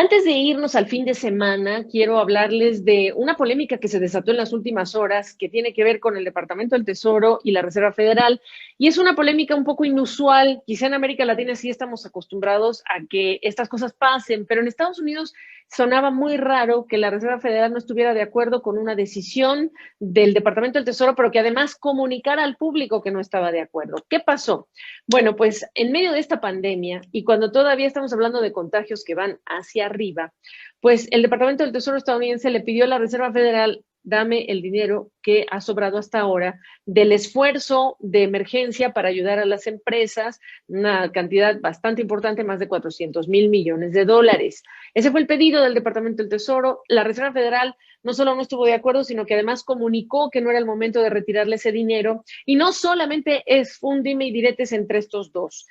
Antes de irnos al fin de semana, quiero hablarles de una polémica que se desató en las últimas horas que tiene que ver con el Departamento del Tesoro y la Reserva Federal. Y es una polémica un poco inusual. Quizá en América Latina sí estamos acostumbrados a que estas cosas pasen, pero en Estados Unidos sonaba muy raro que la Reserva Federal no estuviera de acuerdo con una decisión del Departamento del Tesoro, pero que además comunicara al público que no estaba de acuerdo. ¿Qué pasó? Bueno, pues en medio de esta pandemia y cuando todavía estamos hablando de contagios que van hacia arriba, pues el Departamento del Tesoro estadounidense le pidió a la Reserva Federal: dame el dinero que ha sobrado hasta ahora del esfuerzo de emergencia para ayudar a las empresas, una cantidad bastante importante, más de 400 mil millones de dólares. Ese fue el pedido del Departamento del Tesoro. La Reserva Federal no solo no estuvo de acuerdo, sino que además comunicó que no era el momento de retirarle ese dinero. Y no solamente es un dime y diretes entre estos dos.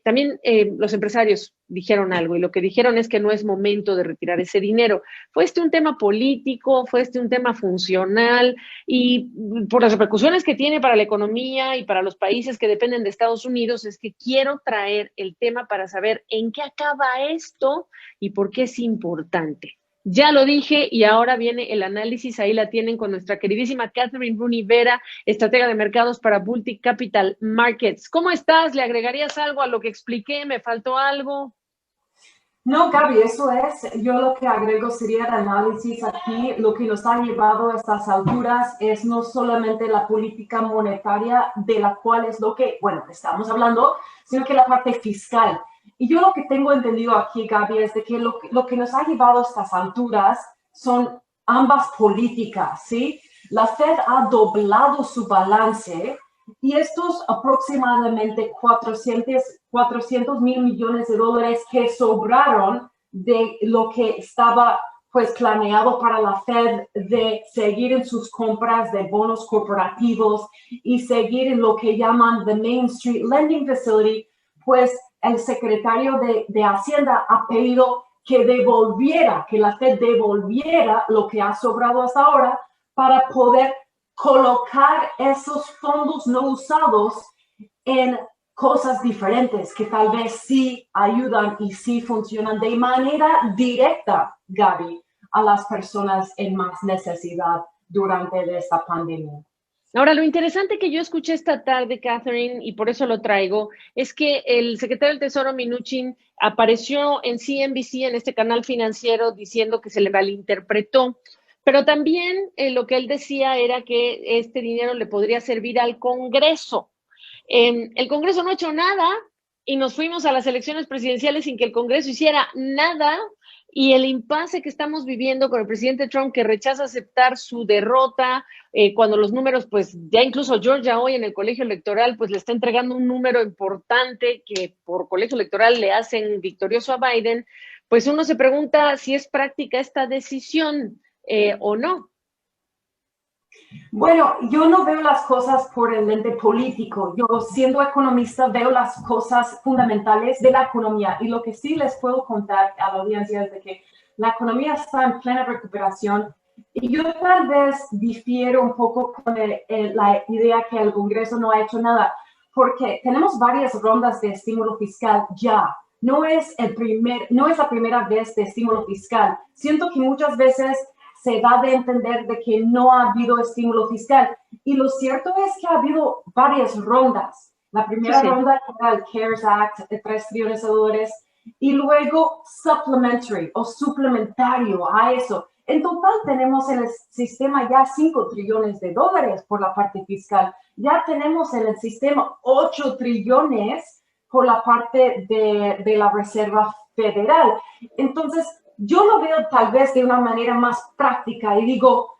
También los empresarios dijeron algo, y lo que dijeron es que no es momento de retirar ese dinero. Fue este un tema político, fue este un tema funcional, y por las repercusiones que tiene para la economía y para los países que dependen de Estados Unidos, es que quiero traer el tema para saber en qué acaba esto y por qué es importante. Ya lo dije y ahora viene el análisis. Ahí la tienen con nuestra queridísima Catherine Rooney Vera, estratega de mercados para Multi Capital Markets. ¿Cómo estás? ¿Le agregarías algo a lo que expliqué? ¿Me faltó algo? No, Gaby, eso es. Yo lo que agrego sería el análisis aquí. Lo que nos ha llevado a estas alturas es no solamente la política monetaria, de la cual es lo que, bueno, estamos hablando, sino que la parte fiscal. Y yo lo que tengo entendido aquí, Gaby, es de que lo que nos ha llevado a estas alturas son ambas políticas, ¿sí? La Fed ha doblado su balance y estos aproximadamente 400 mil millones de dólares que sobraron de lo que estaba pues planeado para la Fed de seguir en sus compras de bonos corporativos y seguir en lo que llaman the Main Street Lending Facility, pues el secretario de Hacienda ha pedido que la Fed devolviera lo que ha sobrado hasta ahora para poder colocar esos fondos no usados en cosas diferentes que tal vez sí ayudan y sí funcionan de manera directa, Gaby, a las personas en más necesidad durante esta pandemia. Ahora, lo interesante que yo escuché esta tarde, Catherine, y por eso lo traigo, es que el secretario del Tesoro, Mnuchin, apareció en CNBC, en este canal financiero, diciendo que se le malinterpretó. Pero también lo que él decía era que este dinero le podría servir al Congreso. El Congreso no ha hecho nada y nos fuimos a las elecciones presidenciales sin que el Congreso hiciera nada, y el impasse que estamos viviendo con el presidente Trump, que rechaza aceptar su derrota, cuando los números, pues ya incluso Georgia hoy en el colegio electoral, pues le está entregando un número importante que por colegio electoral le hacen victorioso a Biden. Pues uno se pregunta si es práctica esta decisión o no. Bueno, yo no veo las cosas por el lente político. Yo, siendo economista, veo las cosas fundamentales de la economía. Y lo que sí les puedo contar a la audiencia es de que la economía está en plena recuperación. Y yo tal vez difiero un poco con la idea que el Congreso no ha hecho nada, porque tenemos varias rondas de estímulo fiscal ya. No es la primera vez de estímulo fiscal. Siento que muchas veces se da de entender de que no ha habido estímulo fiscal. Y lo cierto es que ha habido varias rondas. La Sí, primera sí. ronda era el CARES Act de 3 trillones de dólares y luego supplementary o suplementario a eso. En total tenemos en el sistema ya 5 trillones de dólares por la parte fiscal. Ya tenemos en el sistema 8 trillones por la parte de la Reserva Federal. Entonces, yo lo veo tal vez de una manera más práctica y digo,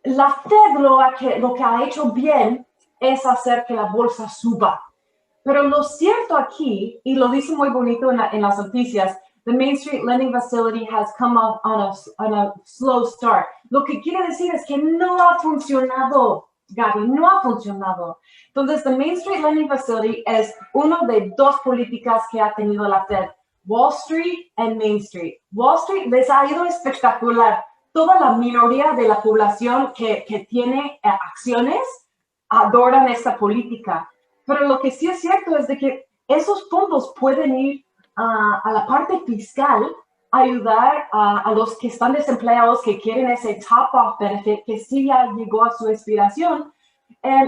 la Fed lo que ha hecho bien es hacer que la bolsa suba. Pero lo cierto aquí, y lo dice muy bonito en las noticias, the Main Street Lending Facility has come up on a slow start. Lo que quiere decir es que no ha funcionado, Gaby, no ha funcionado. Entonces, the Main Street Lending Facility es una de dos políticas que ha tenido la Fed. Wall Street and Main Street. Wall Street les ha ido espectacular. Toda la minoría de la población que tiene acciones adoran esta política. Pero lo que sí es cierto es de que esos fondos pueden ir a la parte fiscal ayudar a los que están desempleados, que quieren ese top-off benefit, que sí ya llegó a su expiración.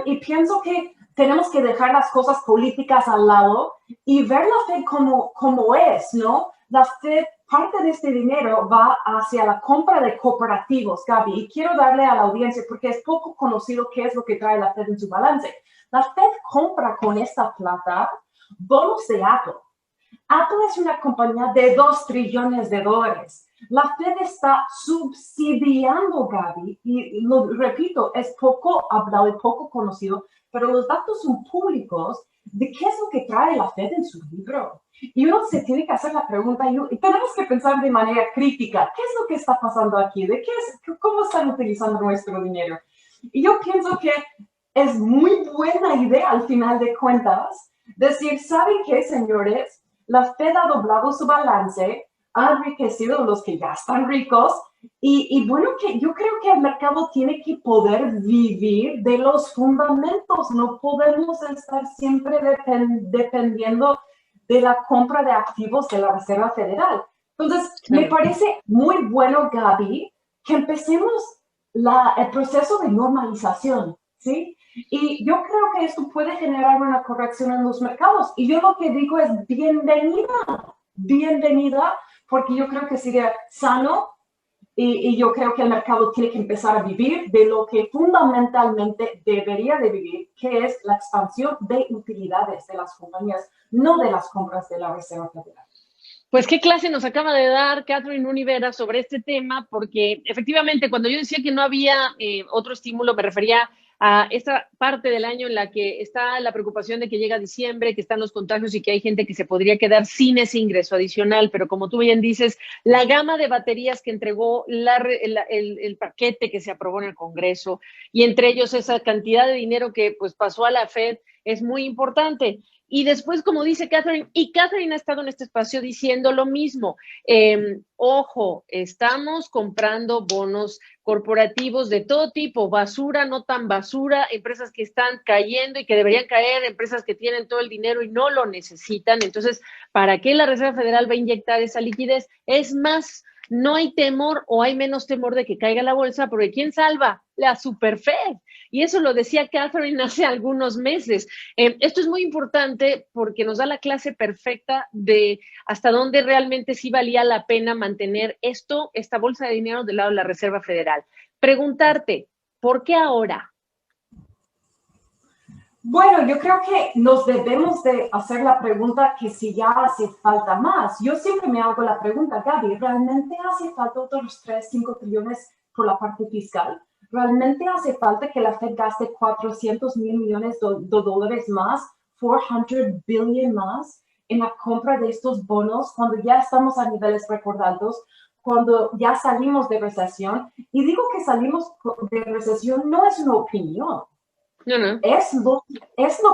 Y pienso que tenemos que dejar las cosas políticas al lado y ver la Fed como es, ¿no? La Fed, parte de este dinero va hacia la compra de cooperativos, Gaby, y quiero darle a la audiencia, porque es poco conocido qué es lo que trae la Fed en su balance. La Fed compra con esta plata bonos de Apple. Apple es una compañía de 2 trillones de dólares. La Fed está subsidiando, Gaby, y lo repito, es poco hablado y poco conocido, pero los datos son públicos de qué es lo que trae la Fed en su libro. Y uno se tiene que hacer la pregunta, y tenemos que pensar de manera crítica, ¿qué es lo que está pasando aquí? ¿Cómo están utilizando nuestro dinero? Y yo pienso que es muy buena idea al final de cuentas decir, ¿saben qué, señores? La Fed ha doblado su balance, ha enriquecido a los que ya están ricos y bueno, que yo creo que el mercado tiene que poder vivir de los fundamentos. No podemos estar siempre dependiendo de la compra de activos de la Reserva Federal. Entonces, me parece muy bueno, Gaby, que empecemos el proceso de normalización, ¿sí? Y yo creo que esto puede generar una corrección en los mercados. Y yo lo que digo es bienvenida, porque yo creo que sería sano y yo creo que el mercado tiene que empezar a vivir de lo que fundamentalmente debería de vivir, que es la expansión de utilidades de las compañías, no de las compras de la Reserva Federal. Pues qué clase nos acaba de dar Catherine Univera sobre este tema, porque efectivamente cuando yo decía que no había otro estímulo, me refería a esta parte del año en la que está la preocupación de que llega diciembre, que están los contagios y que hay gente que se podría quedar sin ese ingreso adicional, pero como tú bien dices, la gama de baterías que entregó el paquete que se aprobó en el Congreso y entre ellos esa cantidad de dinero que pues pasó a la Fed es muy importante. Y después, como dice Catherine, y Catherine ha estado en este espacio diciendo lo mismo, ojo, estamos comprando bonos corporativos de todo tipo, basura, no tan basura, empresas que están cayendo y que deberían caer, empresas que tienen todo el dinero y no lo necesitan. Entonces, ¿para qué la Reserva Federal va a inyectar esa liquidez? Es más, no hay temor o hay menos temor de que caiga la bolsa, porque ¿quién salva? La Superfed. Y eso lo decía Catherine hace algunos meses. Esto es muy importante porque nos da la clase perfecta de hasta dónde realmente sí valía la pena mantener esta bolsa de dinero del lado de la Reserva Federal. Preguntarte, ¿por qué ahora? Bueno, yo creo que nos debemos de hacer la pregunta que si ya hace falta más. Yo siempre me hago la pregunta, Gaby, ¿realmente hace falta otros 3, 5 trillones por la parte fiscal? ¿Realmente hace falta que la Fed gaste 400 mil millones de dólares más, 400 billion más, en la compra de estos bonos cuando ya estamos a niveles récord altos, cuando ya salimos de recesión? Y digo que salimos de recesión no es una opinión. No. Es lo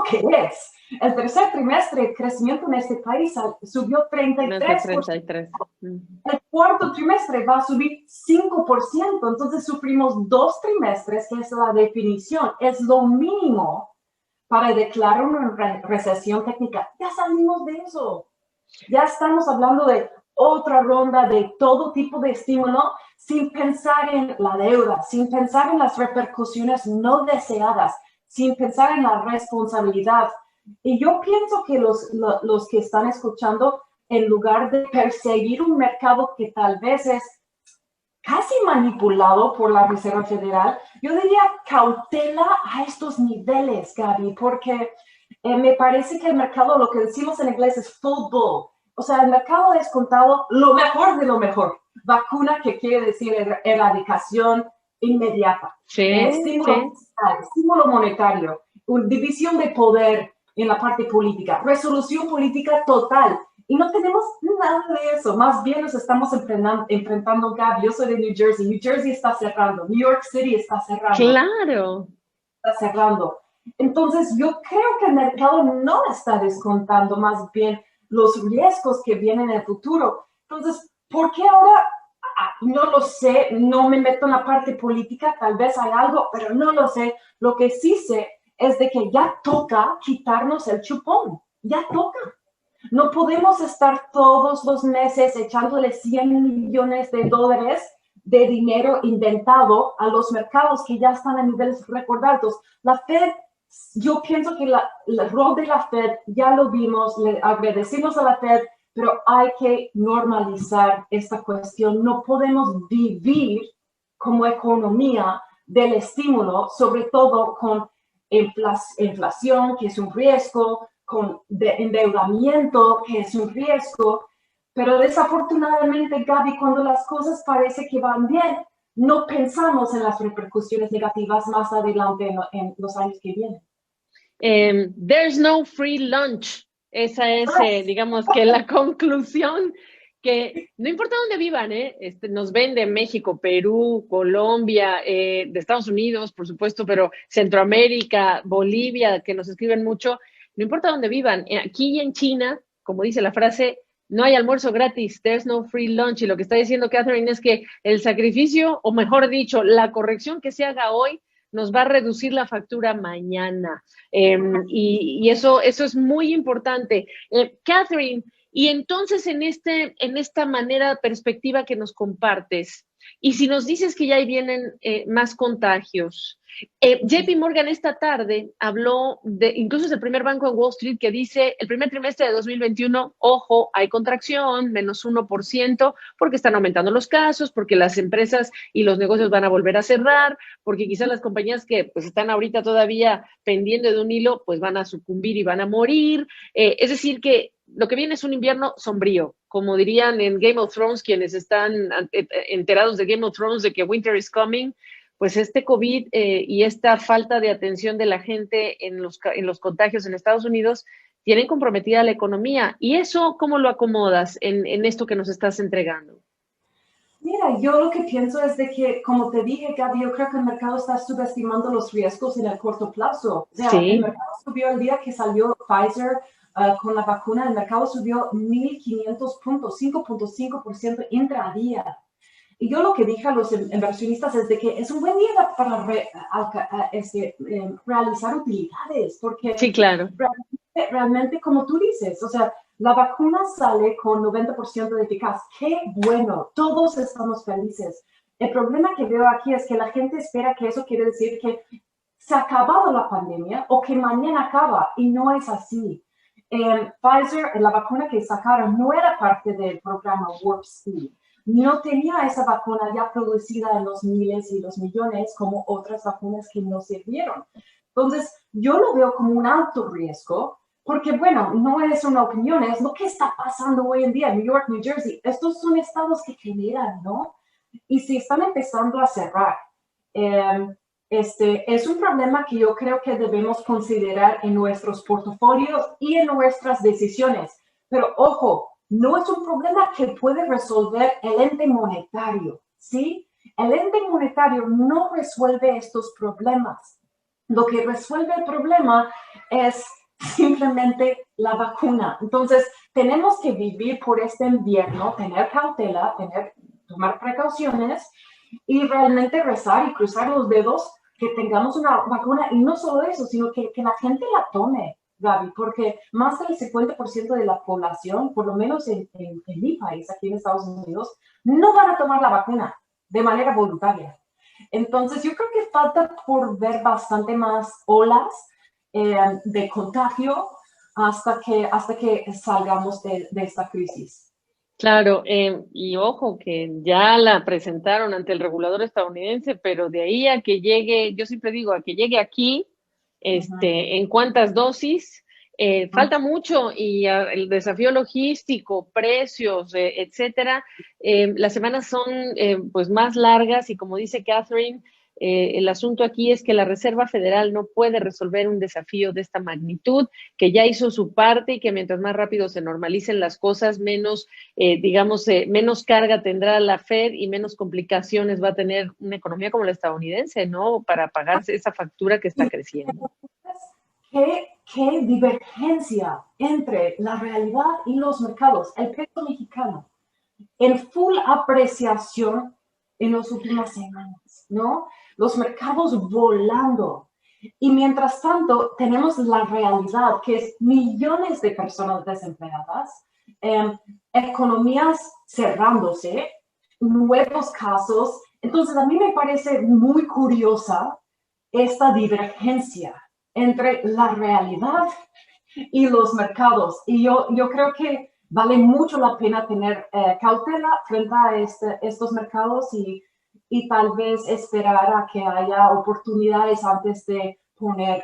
que es. El tercer trimestre, el crecimiento en este país subió 33%. El cuarto trimestre va a subir 5%. Entonces sufrimos 2 trimestres, que es la definición, es lo mínimo para declarar una recesión técnica. Ya salimos de eso. Ya estamos hablando de otra ronda de todo tipo de estímulo sin pensar en la deuda, sin pensar en las repercusiones no deseadas, sin pensar en la responsabilidad. Y yo pienso que los que están escuchando, en lugar de perseguir un mercado que tal vez es casi manipulado por la Reserva Federal, yo diría cautela a estos niveles, Gaby, porque me parece que el mercado, lo que decimos en inglés es full bull. O sea, el mercado ha descontado lo mejor de lo mejor. Vacuna, que quiere decir erradicación inmediata. Sí, estímulo monetario, división de poder en la parte política, resolución política total. Y no tenemos nada de eso. Más bien nos estamos enfrentando, Gaby. Yo soy de New Jersey. New Jersey está cerrando. New York City está cerrando. Claro. Está cerrando. Entonces, yo creo que el mercado no está descontando más bien los riesgos que vienen en el futuro. Entonces, ¿por qué ahora? No lo sé, no me meto en la parte política, tal vez hay algo, pero no lo sé. Lo que sí sé es de que ya toca quitarnos el chupón, ya toca. No podemos estar todos los meses echándole 100 millones de dólares de dinero inventado a los mercados que ya están a niveles récord altos. La Fed, yo pienso que el rol de la Fed ya lo vimos, le agradecemos a la Fed, pero hay que normalizar esta cuestión. No podemos vivir como economía del estímulo, sobre todo con inflación, que es un riesgo, con endeudamiento, que es un riesgo. Pero desafortunadamente, Gaby, cuando las cosas parece que van bien, no pensamos en las repercusiones negativas más adelante en los años que vienen. There's no free lunch. Esa es, digamos, que la conclusión, que no importa dónde vivan, nos ven de México, Perú, Colombia, de Estados Unidos, por supuesto, pero Centroamérica, Bolivia, que nos escriben mucho, no importa dónde vivan. Aquí en China, como dice la frase, no hay almuerzo gratis, there's no free lunch. Y lo que está diciendo Catherine es que el sacrificio, o mejor dicho, la corrección que se haga hoy, nos va a reducir la factura mañana. Y eso es muy importante. Catherine, y entonces en esta manera, perspectiva que nos compartes, y si nos dices que ya ahí vienen más contagios, JP Morgan esta tarde habló incluso es el primer banco en Wall Street que dice el primer trimestre de 2021, ojo, hay contracción, menos 1%, porque están aumentando los casos, porque las empresas y los negocios van a volver a cerrar, porque quizás las compañías que pues están ahorita todavía pendiendo de un hilo, pues van a sucumbir y van a morir. Es decir, que lo que viene es un invierno sombrío, como dirían en Game of Thrones, quienes están enterados de Game of Thrones, de que winter is coming. Pues este COVID y esta falta de atención de la gente en los contagios en Estados Unidos tienen comprometida la economía. ¿Y eso cómo lo acomodas en esto que nos estás entregando? Mira, yo lo que pienso es de que, como te dije, Gaby, yo creo que el mercado está subestimando los riesgos en el corto plazo. O sea, sí. El mercado subió el día que salió Pfizer con la vacuna, el mercado subió 1.500 puntos, 5.5% intradía. Y yo lo que dije a los inversionistas es de que es un buen día para realizar utilidades, porque sí, claro. realmente, como tú dices, o sea, la vacuna sale con 90% de eficaz. ¡Qué bueno! Todos estamos felices. El problema que veo aquí es que la gente espera que eso quiere decir que se ha acabado la pandemia o que mañana acaba, y no es así. Pfizer, la vacuna que sacaron, no era parte del programa Warp Speed. No tenía esa vacuna ya producida en los miles y los millones como otras vacunas que no sirvieron. Entonces, yo lo veo como un alto riesgo, porque, bueno, no es una opinión, es lo que está pasando hoy en día en New York, New Jersey. Estos son estados que generan, ¿no? Y si están empezando a cerrar, es un problema que yo creo que debemos considerar en nuestros portafolios y en nuestras decisiones. Pero, ojo, no es un problema que puede resolver el ente monetario, ¿sí? El ente monetario no resuelve estos problemas. Lo que resuelve el problema es simplemente la vacuna. Entonces, tenemos que vivir por este invierno, tener cautela, tomar precauciones y realmente rezar y cruzar los dedos que tengamos una vacuna. Y no solo eso, sino que la gente la tome, Gaby, porque más del 50% de la población, por lo menos en mi país, aquí en Estados Unidos, no van a tomar la vacuna de manera voluntaria. Entonces, yo creo que falta por ver bastante más olas de contagio hasta que salgamos de esta crisis. Claro, y ojo que ya la presentaron ante el regulador estadounidense, pero de ahí a que llegue, yo siempre digo, a que llegue aquí, en cuántas dosis, falta mucho y el desafío logístico, precios, etcétera, las semanas son pues más largas y como dice Catherine, el asunto aquí es que la Reserva Federal no puede resolver un desafío de esta magnitud, que ya hizo su parte y que mientras más rápido se normalicen las cosas, menos, menos carga tendrá la Fed y menos complicaciones va a tener una economía como la estadounidense, ¿no? Para pagarse esa factura que está creciendo. ¿Qué divergencia entre la realidad y los mercados? El peso mexicano en full apreciación en las últimas semanas, ¿no? Los mercados volando. Y mientras tanto, tenemos la realidad, que es millones de personas desempleadas, economías cerrándose, nuevos casos. Entonces, a mí me parece muy curiosa esta divergencia entre la realidad y los mercados. Y yo creo que vale mucho la pena tener cautela frente a estos mercados y tal vez esperar a que haya oportunidades antes de poner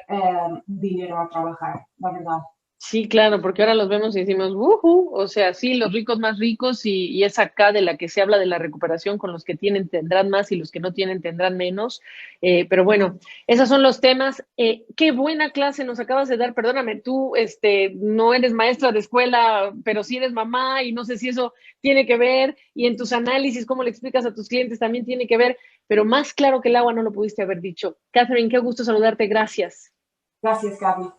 dinero a trabajar, la verdad. Sí, claro, porque ahora los vemos y decimos, ¡wujú! O sea, sí, los ricos más ricos y es acá de la que se habla de la recuperación, con los que tienen tendrán más y los que no tienen tendrán menos. Pero bueno, esos son los temas. Qué buena clase nos acabas de dar. Perdóname, tú no eres maestra de escuela, pero sí eres mamá y no sé si eso tiene que ver y en tus análisis, cómo le explicas a tus clientes también tiene que ver, pero más claro que el agua no lo pudiste haber dicho. Catherine, qué gusto saludarte. Gracias. Gracias, Gaby.